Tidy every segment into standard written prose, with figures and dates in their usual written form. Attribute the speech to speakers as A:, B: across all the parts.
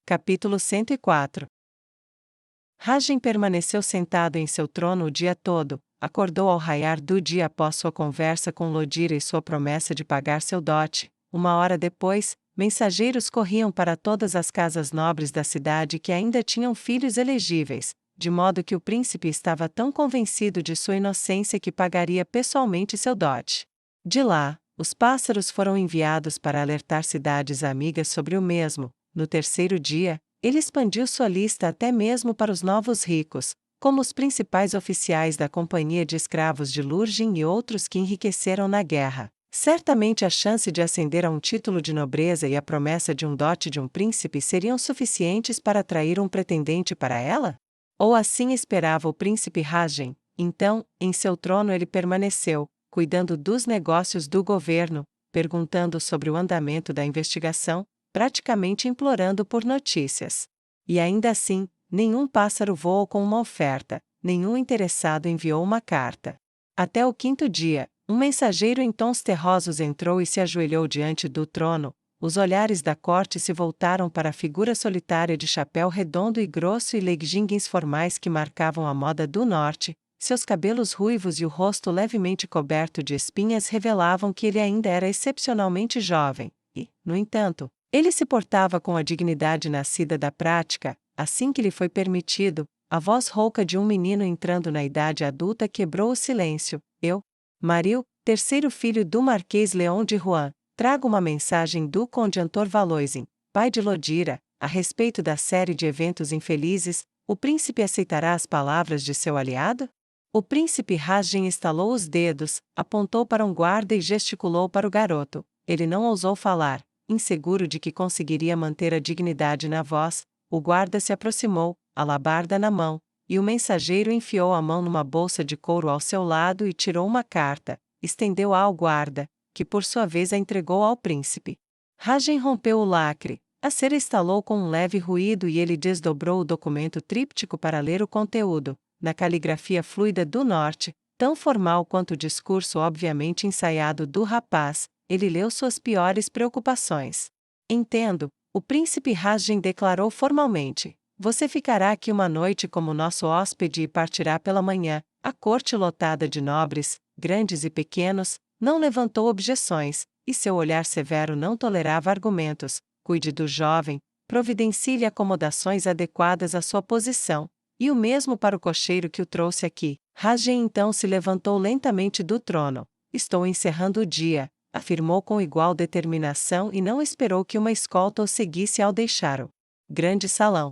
A: Capítulo 104. Rajem permaneceu sentado em seu trono o dia todo, acordou ao raiar do dia após sua conversa com Lodira e sua promessa de pagar seu dote. Uma hora depois, mensageiros corriam para todas as casas nobres da cidade que ainda tinham filhos elegíveis, de modo que o príncipe estava tão convencido de sua inocência que pagaria pessoalmente seu dote. De lá, os pássaros foram enviados para alertar cidades amigas sobre o mesmo. No terceiro dia, ele expandiu sua lista até mesmo para os novos ricos, como os principais oficiais da companhia de escravos de Lurgin e outros que enriqueceram na guerra. Certamente a chance de ascender a um título de nobreza e a promessa de um dote de um príncipe seriam suficientes para atrair um pretendente para ela? Ou assim esperava o príncipe Rajem. Então, em seu trono ele permaneceu, cuidando dos negócios do governo, perguntando sobre o andamento da investigação, praticamente implorando por notícias. E ainda assim, nenhum pássaro voou com uma oferta, nenhum interessado enviou uma carta. Até o quinto dia, um mensageiro em tons terrosos entrou e se ajoelhou diante do trono. Os olhares da corte se voltaram para a figura solitária de chapéu redondo e grosso e leggings formais que marcavam a moda do norte. Seus cabelos ruivos e o rosto levemente coberto de espinhas revelavam que ele ainda era excepcionalmente jovem, e, no entanto, ele se portava com a dignidade nascida da prática. Assim que lhe foi permitido, a voz rouca de um menino entrando na idade adulta quebrou o silêncio. Eu, Maril, terceiro filho do Marquês Leão de Rohan, trago uma mensagem do Conde Antor Valoisin, pai de Lodira, a respeito da série de eventos infelizes. O príncipe aceitará as palavras de seu aliado? O príncipe Rajem estalou os dedos, apontou para um guarda e gesticulou para o garoto. Ele não ousou falar. Inseguro de que conseguiria manter a dignidade na voz, o guarda se aproximou, alabarda na mão, e o mensageiro enfiou a mão numa bolsa de couro ao seu lado e tirou uma carta, estendeu-a ao guarda, que por sua vez a entregou ao príncipe. Rajem rompeu o lacre, a cera estalou com um leve ruído e ele desdobrou o documento tríptico para ler o conteúdo, na caligrafia fluida do norte, tão formal quanto o discurso obviamente ensaiado do rapaz. Ele leu suas piores preocupações. Entendo, o príncipe Rajem declarou formalmente. Você ficará aqui uma noite como nosso hóspede e partirá pela manhã. A corte lotada de nobres, grandes e pequenos, não levantou objeções, e seu olhar severo não tolerava argumentos. Cuide do jovem, providencie-lhe acomodações adequadas à sua posição, e o mesmo para o cocheiro que o trouxe aqui. Rajem então se levantou lentamente do trono. Estou encerrando o dia, afirmou com igual determinação e não esperou que uma escolta o seguisse ao deixar o grande salão.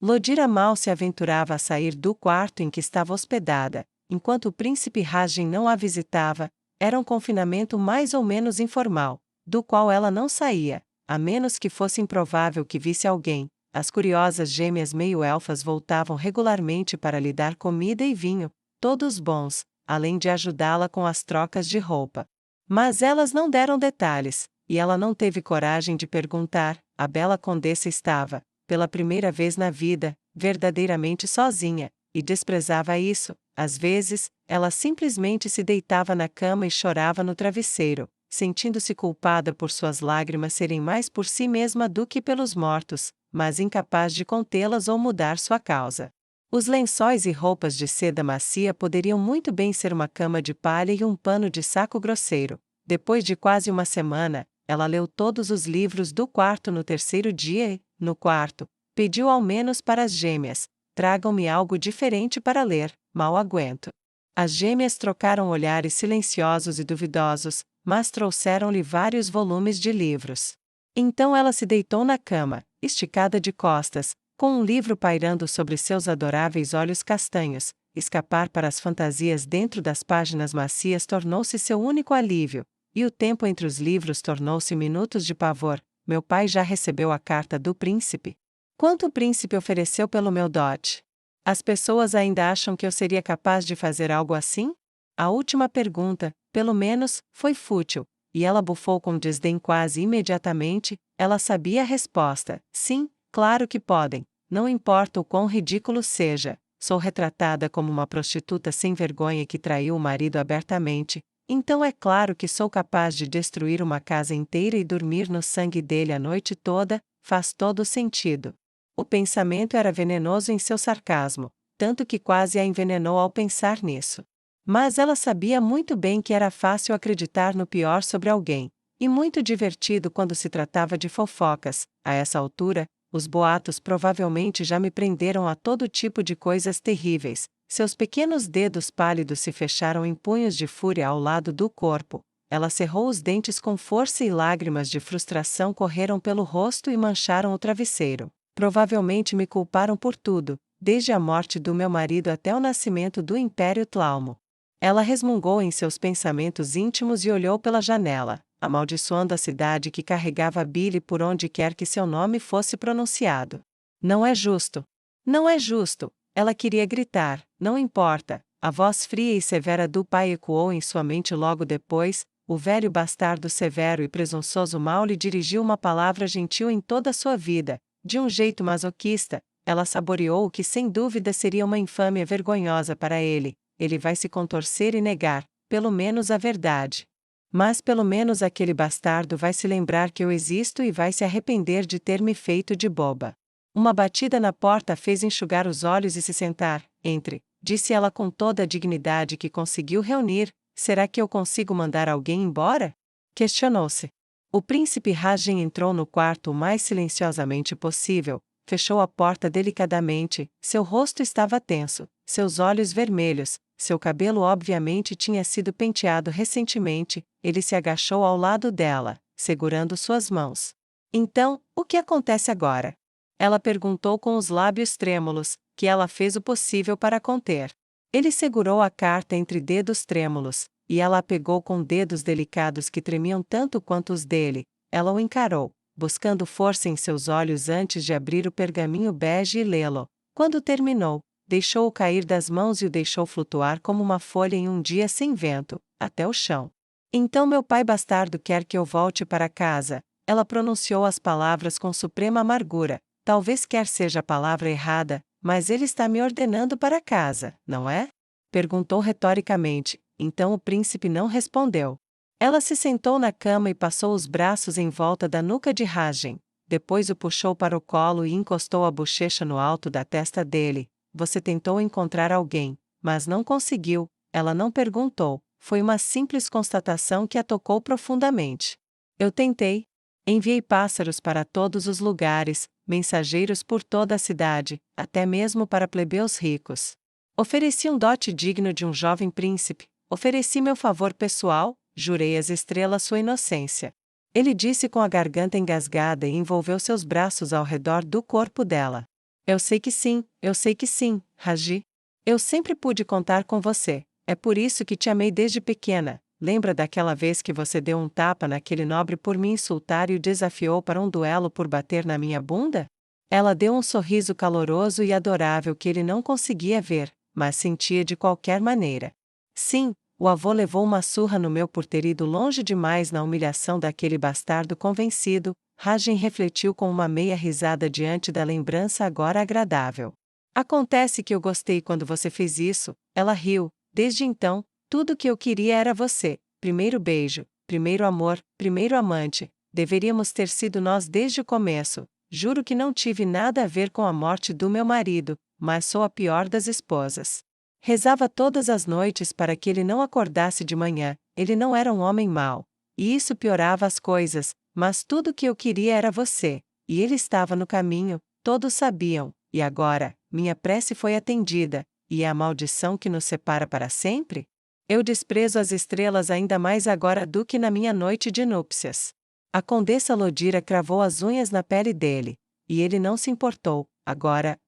A: Lodira mal se aventurava a sair do quarto em que estava hospedada, enquanto o príncipe Rajem não a visitava. Era um confinamento mais ou menos informal, do qual ela não saía, a menos que fosse improvável que visse alguém. As curiosas gêmeas meio-elfas voltavam regularmente para lhe dar comida e vinho, todos bons, além de ajudá-la com as trocas de roupa. Mas elas não deram detalhes, e ela não teve coragem de perguntar. A bela condessa estava, pela primeira vez na vida, verdadeiramente sozinha, e desprezava isso. Às vezes, ela simplesmente se deitava na cama e chorava no travesseiro, sentindo-se culpada por suas lágrimas serem mais por si mesma do que pelos mortos, mas incapaz de contê-las ou mudar sua causa. Os lençóis e roupas de seda macia poderiam muito bem ser uma cama de palha e um pano de saco grosseiro. Depois de quase uma semana, ela leu todos os livros do quarto no terceiro dia e, no quarto, pediu ao menos para as gêmeas: tragam-me algo diferente para ler, mal aguento. As gêmeas trocaram olhares silenciosos e duvidosos, mas trouxeram-lhe vários volumes de livros. Então ela se deitou na cama, esticada de costas, com um livro pairando sobre seus adoráveis olhos castanhos. Escapar para as fantasias dentro das páginas macias tornou-se seu único alívio, e o tempo entre os livros tornou-se minutos de pavor. Meu pai já recebeu a carta do príncipe? Quanto o príncipe ofereceu pelo meu dote? As pessoas ainda acham que eu seria capaz de fazer algo assim? A última pergunta, pelo menos, foi fútil, e ela bufou com desdém quase imediatamente. Ela sabia a resposta. Sim, claro que podem. Não importa o quão ridículo seja, sou retratada como uma prostituta sem vergonha que traiu o marido abertamente, então é claro que sou capaz de destruir uma casa inteira e dormir no sangue dele a noite toda. faz todo o sentido. O pensamento era venenoso em seu sarcasmo, tanto que quase a envenenou ao pensar nisso. Mas ela sabia muito bem que era fácil acreditar no pior sobre alguém, e muito divertido quando se tratava de fofocas. A essa altura, os boatos provavelmente já me prenderam a todo tipo de coisas terríveis. Seus pequenos dedos pálidos se fecharam em punhos de fúria ao lado do corpo. Ela cerrou os dentes com força e lágrimas de frustração correram pelo rosto e mancharam o travesseiro. Provavelmente me culparam por tudo, desde a morte do meu marido até o nascimento do Império Tlaumo. Ela resmungou em seus pensamentos íntimos e olhou pela janela, amaldiçoando a cidade que carregava Billy por onde quer que seu nome fosse pronunciado. Não é justo. Não é justo. Ela queria gritar, não importa. A voz fria e severa do pai ecoou em sua mente logo depois. O velho bastardo severo e presunçoso mal lhe dirigiu uma palavra gentil em toda a sua vida. De um jeito masoquista, ela saboreou o que sem dúvida seria uma infâmia vergonhosa para ele. Ele vai se contorcer e negar, pelo menos a verdade. Mas pelo menos aquele bastardo vai se lembrar que eu existo e vai se arrepender de ter me feito de boba. Uma batida na porta fez enxugar os olhos e se sentar. Entre, disse ela com toda a dignidade que conseguiu reunir. Será que eu consigo mandar alguém embora? Questionou-se. O príncipe Rajen entrou no quarto o mais silenciosamente possível, fechou a porta delicadamente, seu rosto estava tenso, seus olhos vermelhos, seu cabelo obviamente tinha sido penteado recentemente, ele se agachou ao lado dela, segurando suas mãos. Então, o que acontece agora? Ela perguntou com os lábios trêmulos, que ela fez o possível para conter. Ele segurou a carta entre dedos trêmulos, e ela a pegou com dedos delicados que tremiam tanto quanto os dele. Ela o encarou, buscando força em seus olhos antes de abrir o pergaminho bege e lê-lo. Quando terminou, deixou-o cair das mãos e o deixou flutuar como uma folha em um dia sem vento, até o chão. Então meu pai bastardo quer que eu volte para casa. Ela pronunciou as palavras com suprema amargura. Talvez quer seja a palavra errada, mas ele está me ordenando para casa, não é? Perguntou retoricamente. Então o príncipe não respondeu. Ela se sentou na cama e passou os braços em volta da nuca de Rajen. Depois o puxou para o colo e encostou a bochecha no alto da testa dele. Você tentou encontrar alguém, mas não conseguiu. Ela não perguntou. Foi uma simples constatação que a tocou profundamente. Eu tentei. Enviei pássaros para todos os lugares, mensageiros por toda a cidade, até mesmo para plebeus ricos. Ofereci um dote digno de um jovem príncipe, ofereci meu favor pessoal, jurei às estrelas sua inocência. Ele disse com a garganta engasgada e envolveu seus braços ao redor do corpo dela. Eu sei que sim, Raji. Eu sempre pude contar com você, é por isso que te amei desde pequena. Lembra daquela vez que você deu um tapa naquele nobre por me insultar e o desafiou para um duelo por bater na minha bunda? Ela deu um sorriso caloroso e adorável que ele não conseguia ver, mas sentia de qualquer maneira. Sim, o avô levou uma surra no meu por ter ido longe demais na humilhação daquele bastardo convencido. Rajen refletiu com uma meia risada diante da lembrança agora agradável. Acontece que eu gostei quando você fez isso, ela riu. Desde então, tudo o que eu queria era você. Primeiro beijo, primeiro amor, primeiro amante. Deveríamos ter sido nós desde o começo. Juro que não tive nada a ver com a morte do meu marido, mas sou a pior das esposas. Rezava todas as noites para que ele não acordasse de manhã. Ele não era um homem mau. E isso piorava as coisas, mas tudo o que eu queria era você. E ele estava no caminho, todos sabiam. E agora, minha prece foi atendida. E é a maldição que nos separa para sempre? Eu desprezo as estrelas ainda mais agora do que na minha noite de núpcias. A condessa Lodira cravou as unhas na pele dele. E ele não se importou. Agora,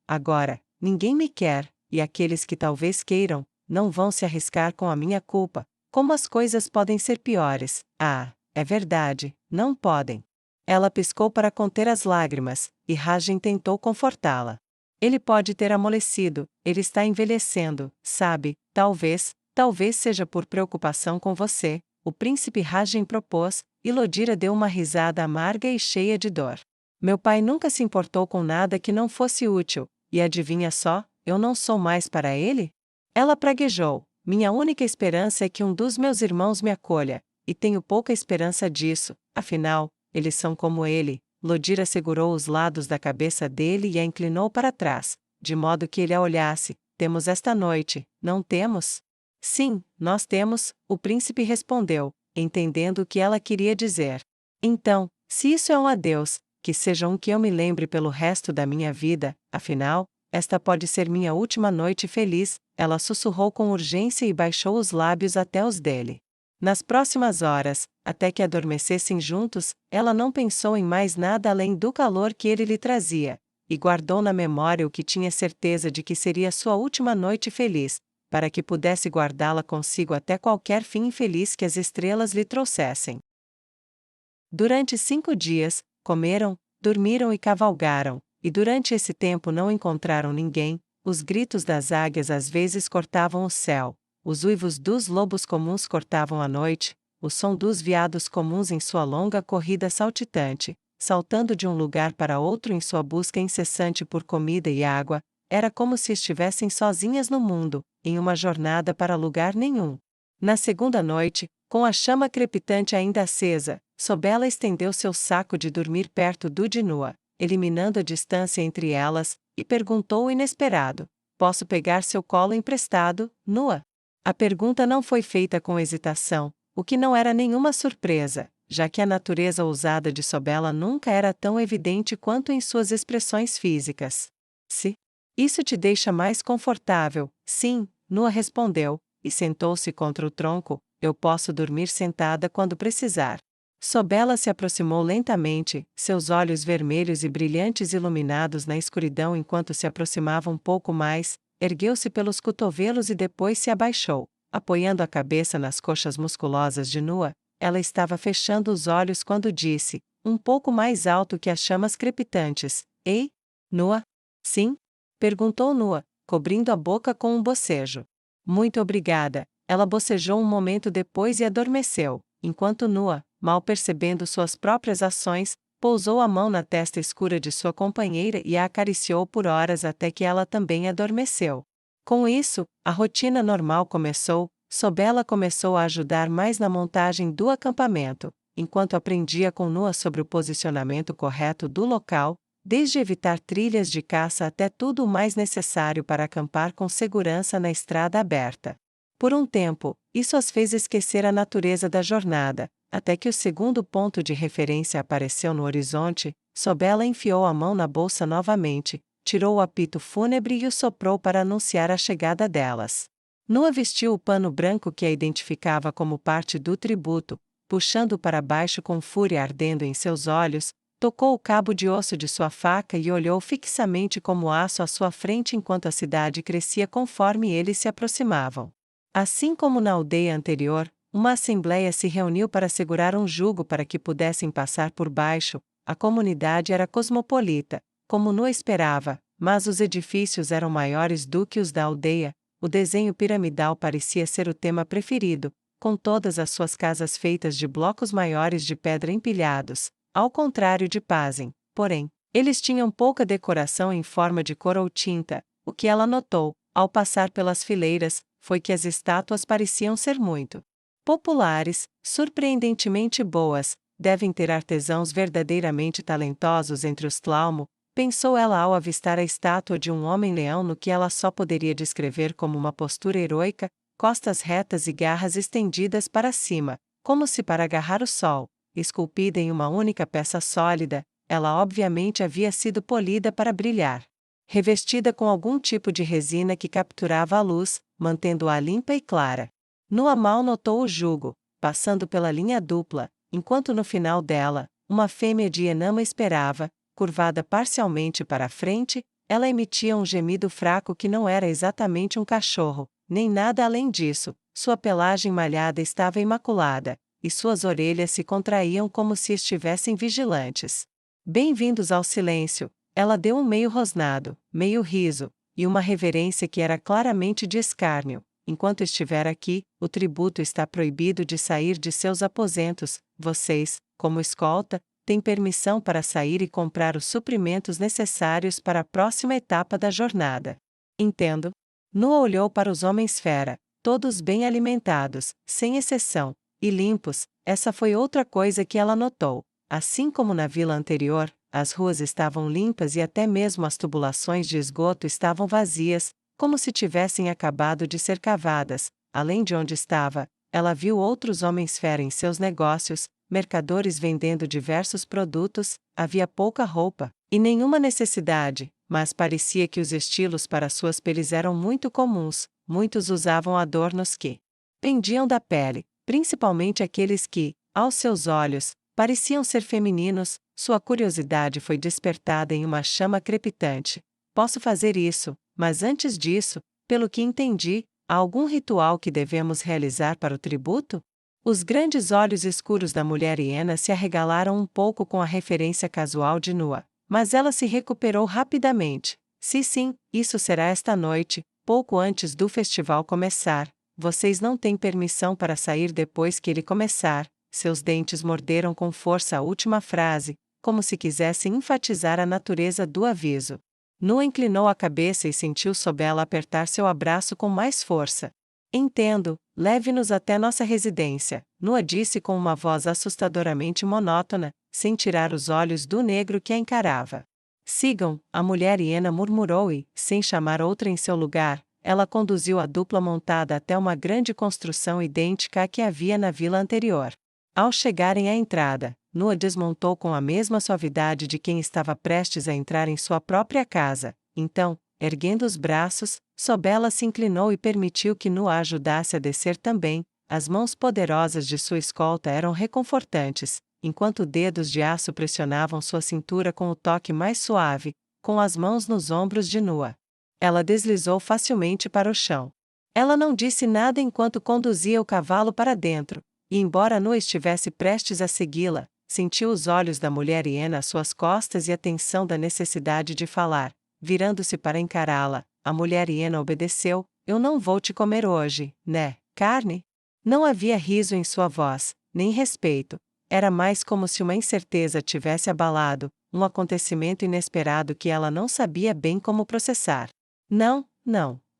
A: ninguém me quer, e aqueles que talvez queiram, não vão se arriscar com a minha culpa. Como as coisas podem ser piores? Ah, é verdade, não podem. Ela piscou para conter as lágrimas, e Rajen tentou confortá-la. Ele pode ter amolecido, ele está envelhecendo, sabe, talvez seja por preocupação com você, o príncipe Rajen propôs, e Lodira deu uma risada amarga e cheia de dor. Meu pai nunca se importou com nada que não fosse útil, e adivinha só, eu não sou mais para ele? Ela praguejou, minha única esperança é que um dos meus irmãos me acolha, e tenho pouca esperança disso, afinal, eles são como ele, Lodira segurou os lados da cabeça dele e a inclinou para trás, de modo que ele a olhasse. Temos esta noite, não temos? Sim, nós temos, o príncipe respondeu, entendendo o que ela queria dizer. Então, se isso é um adeus, que seja um que eu me lembre pelo resto da minha vida, afinal, esta pode ser minha última noite feliz, ela sussurrou com urgência e baixou os lábios até os dele. Nas próximas horas, até que adormecessem juntos, ela não pensou em mais nada além do calor que ele lhe trazia, e guardou na memória o que tinha certeza de que seria sua última noite feliz, para que pudesse guardá-la consigo até qualquer fim infeliz que as estrelas lhe trouxessem. Durante 5 dias, comeram, dormiram e cavalgaram, e durante esse tempo não encontraram ninguém. Os gritos das águias às vezes cortavam o céu, os uivos dos lobos comuns cortavam a noite, o som dos veados comuns em sua longa corrida saltitante, saltando de um lugar para outro em sua busca incessante por comida e água, era como se estivessem sozinhas no mundo, em uma jornada para lugar nenhum. Na segunda noite, com a chama crepitante ainda acesa, Sobela estendeu seu saco de dormir perto do de Nua, eliminando a distância entre elas, e perguntou o inesperado: Posso pegar seu colo emprestado, Nua? A pergunta não foi feita com hesitação, o que não era nenhuma surpresa, já que a natureza ousada de Sobela nunca era tão evidente quanto em suas expressões físicas. Se isso te deixa mais confortável, sim, Nua respondeu, e sentou-se contra o tronco. Eu posso dormir sentada quando precisar. Sobela se aproximou lentamente, seus olhos vermelhos e brilhantes iluminados na escuridão enquanto se aproximava um pouco mais, ergueu-se pelos cotovelos e depois se abaixou, apoiando a cabeça nas coxas musculosas de Nua. Ela estava fechando os olhos quando disse, um pouco mais alto que as chamas crepitantes: Ei, Nua? Sim? Perguntou Nua, cobrindo a boca com um bocejo. Muito obrigada. Ela bocejou um momento depois e adormeceu, enquanto Nua, mal percebendo suas próprias ações, pousou a mão na testa escura de sua companheira e a acariciou por horas até que ela também adormeceu. Com isso, a rotina normal começou. Sobela começou a ajudar mais na montagem do acampamento, enquanto aprendia com Nua sobre o posicionamento correto do local, desde evitar trilhas de caça até tudo o mais necessário para acampar com segurança na estrada aberta. Por um tempo, isso as fez esquecer a natureza da jornada, até que o segundo ponto de referência apareceu no horizonte. Sobela enfiou a mão na bolsa novamente, tirou o apito fúnebre e o soprou para anunciar a chegada delas. Nua vestiu o pano branco que a identificava como parte do tributo, puxando para baixo com fúria ardendo em seus olhos, tocou o cabo de osso de sua faca e olhou fixamente como aço à sua frente enquanto a cidade crescia conforme eles se aproximavam. Assim como na aldeia anterior, uma assembleia se reuniu para segurar um jugo para que pudessem passar por baixo. A comunidade era cosmopolita, como Nua esperava, mas os edifícios eram maiores do que os da aldeia. O desenho piramidal parecia ser o tema preferido, com todas as suas casas feitas de blocos maiores de pedra empilhados, ao contrário de Pazem. Porém, eles tinham pouca decoração em forma de cor ou tinta. O que ela notou, ao passar pelas fileiras, foi que as estátuas pareciam ser muito populares, surpreendentemente boas. Devem ter artesãos verdadeiramente talentosos entre os Tlaumo, pensou ela ao avistar a estátua de um homem-leão no que ela só poderia descrever como uma postura heroica, costas retas e garras estendidas para cima, como se para agarrar o sol, esculpida em uma única peça sólida. Ela obviamente havia sido polida para brilhar. Revestida com algum tipo de resina que capturava a luz, mantendo-a limpa e clara. Nua mal notou o jugo, passando pela linha dupla, enquanto no final dela, uma fêmea de Enama esperava, curvada parcialmente para a frente. Ela emitia um gemido fraco que não era exatamente um cachorro, nem nada além disso. Sua pelagem malhada estava imaculada, e suas orelhas se contraíam como se estivessem vigilantes. Bem-vindos ao silêncio. Ela deu um meio rosnado, meio riso, e uma reverência que era claramente de escárnio. Enquanto estiver aqui, o tributo está proibido de sair de seus aposentos. Vocês, como escolta, têm permissão para sair e comprar os suprimentos necessários para a próxima etapa da jornada. Entendo. Nua olhou para os homens-fera, todos bem alimentados, sem exceção, e limpos. Essa foi outra coisa que ela notou. Assim como na vila anterior, as ruas estavam limpas e até mesmo as tubulações de esgoto estavam vazias, como se tivessem acabado de ser cavadas. Além de onde estava, ela viu outros homens-fera em seus negócios, mercadores vendendo diversos produtos. Havia pouca roupa e nenhuma necessidade, mas parecia que os estilos para suas peles eram muito comuns. Muitos usavam adornos que pendiam da pele, principalmente aqueles que, aos seus olhos, pareciam ser femininos. Sua curiosidade foi despertada em uma chama crepitante. Posso fazer isso, mas antes disso, pelo que entendi, há algum ritual que devemos realizar para o tributo? Os grandes olhos escuros da mulher hiena se arregalaram um pouco com a referência casual de nua, mas ela se recuperou rapidamente. Sim, isso será esta noite, pouco antes do festival começar. Vocês não têm permissão para sair depois que ele começar. Seus dentes morderam com força a última frase, como se quisessem enfatizar a natureza do aviso. Nua inclinou a cabeça e sentiu sob ela apertar seu abraço com mais força. Entendo, leve-nos até nossa residência, Nua disse com uma voz assustadoramente monótona, sem tirar os olhos do negro que a encarava. Sigam, a mulher hiena murmurou e, sem chamar outra em seu lugar, ela conduziu a dupla montada até uma grande construção idêntica à que havia na vila anterior. Ao chegarem à entrada, Nua desmontou com a mesma suavidade de quem estava prestes a entrar em sua própria casa. Então, erguendo os braços, sob ela se inclinou e permitiu que Nua a ajudasse a descer também. As mãos poderosas de sua escolta eram reconfortantes, enquanto dedos de aço pressionavam sua cintura com o toque mais suave, com as mãos nos ombros de Nua. Ela deslizou facilmente para o chão. Ela não disse nada enquanto conduzia o cavalo para dentro, e embora Nua estivesse prestes a segui-la, sentiu os olhos da mulher hiena às suas costas e a tensão da necessidade de falar. Virando-se para encará-la, a mulher hiena obedeceu. Eu não vou te comer hoje, né, carne? Não havia riso em sua voz, nem respeito. Era mais como se uma incerteza tivesse abalado, um acontecimento inesperado que ela não sabia bem como processar. Não,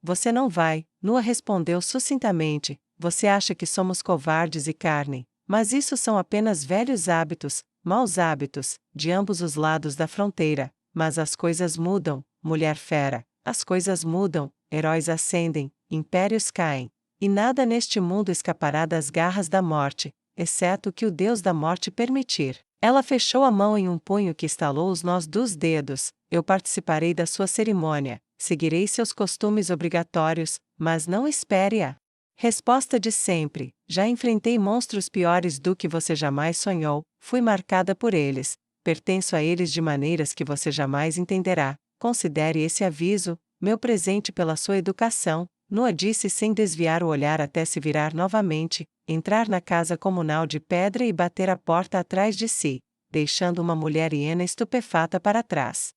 A: você não vai, Nua respondeu sucintamente. Você acha que somos covardes e carne, mas isso são apenas velhos hábitos, maus hábitos, de ambos os lados da fronteira. Mas as coisas mudam, mulher fera, as coisas mudam, heróis ascendem, impérios caem. E nada neste mundo escapará das garras da morte, exceto o que o Deus da morte permitir. Ela fechou a mão em um punho que estalou os nós dos dedos. Eu participarei da sua cerimônia, seguirei seus costumes obrigatórios, mas não espere-a. Resposta de sempre: já enfrentei monstros piores do que você jamais sonhou, fui marcada por eles, pertenço a eles de maneiras que você jamais entenderá. Considere esse aviso, meu presente pela sua educação. Nua disse sem desviar o olhar até se virar novamente, entrar na casa comunal de pedra e bater a porta atrás de si, deixando uma mulher hiena estupefata para trás.